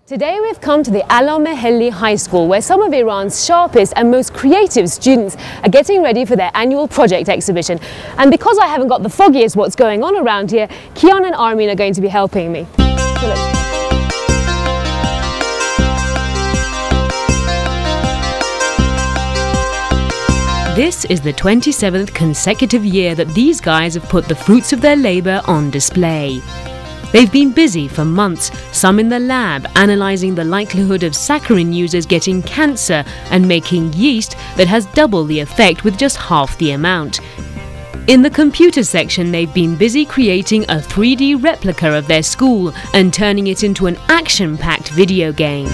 Today we've come to the Al-Mahalli High School, where some of Iran's sharpest and most creative students are getting ready for their annual project exhibition. And because I haven't got the foggiest what's going on around here, Kian and Armin are going to be helping me. This is the 27th consecutive year that these guys have put the fruits of their labour on display. They've been busy for months, some in the lab, analysing the likelihood of saccharin users getting cancer and making yeast that has double the effect with just half the amount. In the computer section, they've been busy creating a 3D replica of their school and turning it into an action-packed video game.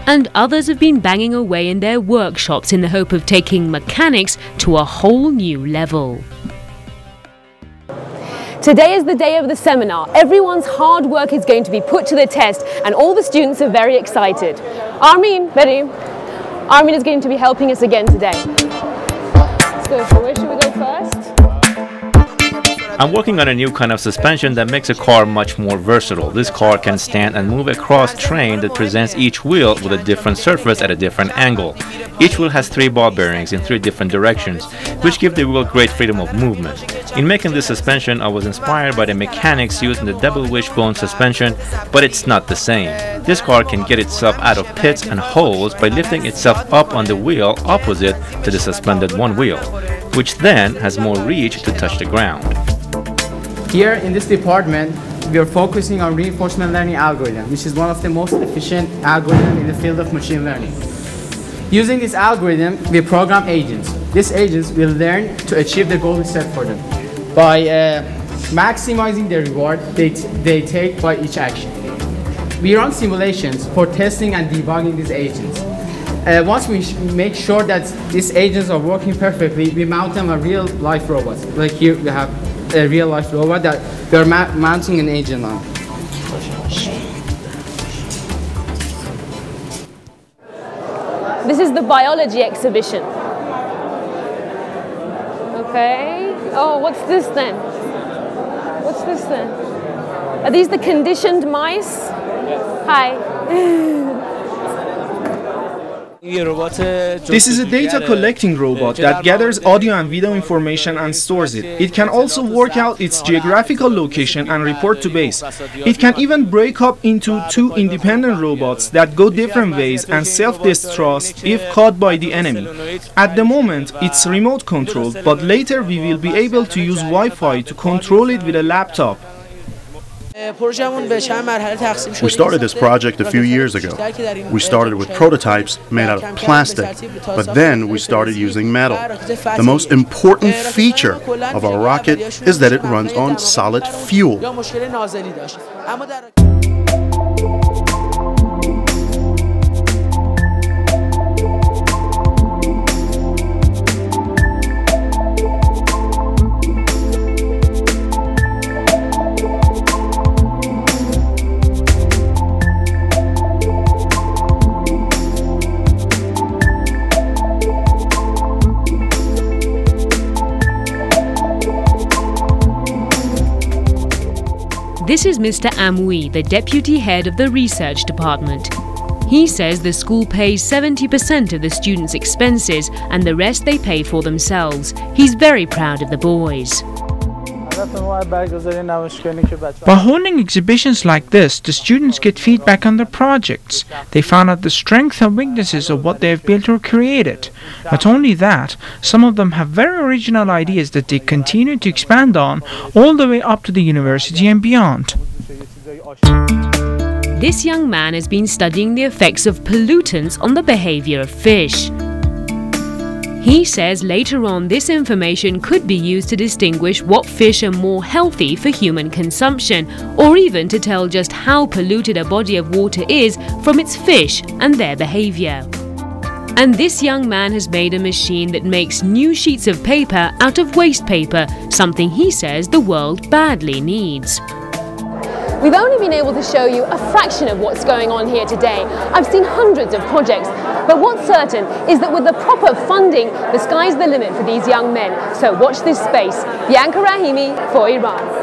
And others have been banging away in their workshops in the hope of taking mechanics to a whole new level. Today is the day of the seminar. Everyone's hard work is going to be put to the test and all the students are very excited. Armin, ready? Armin is going to be helping us again today. Let's go. So where should we go first? I'm working on a new kind of suspension that makes a car much more versatile. This car can stand and move across terrain that presents each wheel with a different surface at a different angle. Each wheel has 3 ball bearings in 3 different directions, which give the wheel great freedom of movement. In making this suspension, I was inspired by the mechanics used in the double wishbone suspension, but it's not the same. This car can get itself out of pits and holes by lifting itself up on the wheel opposite to the suspended one wheel, which then has more reach to touch the ground. Here in this department, we are focusing on reinforcement learning algorithm, which is one of the most efficient algorithms in the field of machine learning. Using this algorithm, we program agents. These agents will learn to achieve the goal we set for them by maximizing the reward they take by each action. We run simulations for testing and debugging these agents. Once we make sure that these agents are working perfectly, we mount them on real-life robots. Like here, we have a real-life robot that we are mounting an agent on. This is the biology exhibition. Okay. Oh, what's this then? What's this then? Are these the conditioned mice? Yes. Hi. This is a data collecting robot that gathers audio and video information and stores it. It can also work out its geographical location and report to base. It can even break up into 2 independent robots that go different ways and self-destruct if caught by the enemy. At the moment, it's remote controlled, but later we will be able to use Wi-Fi to control it with a laptop. We started this project a few years ago. We started with prototypes made out of plastic, but then we started using metal. The most important feature of our rocket is that it runs on solid fuel. This is Mr. Amwi, the deputy head of the research department. He says the school pays 70% of the students' expenses and the rest they pay for themselves. He's very proud of the boys. By holding exhibitions like this, the students get feedback on their projects. They find out the strengths and weaknesses of what they have built or created. Not only that, some of them have very original ideas that they continue to expand on all the way up to the university and beyond. This young man has been studying the effects of pollutants on the behavior of fish. He says later on this information could be used to distinguish what fish are more healthy for human consumption, or even to tell just how polluted a body of water is from its fish and their behavior. And this young man has made a machine that makes new sheets of paper out of waste paper, something he says the world badly needs. We've only been able to show you a fraction of what's going on here today. I've seen hundreds of projects, but what's certain is that with the proper funding, the sky's the limit for these young men. So watch this space. Bianca Rahimi for Iran.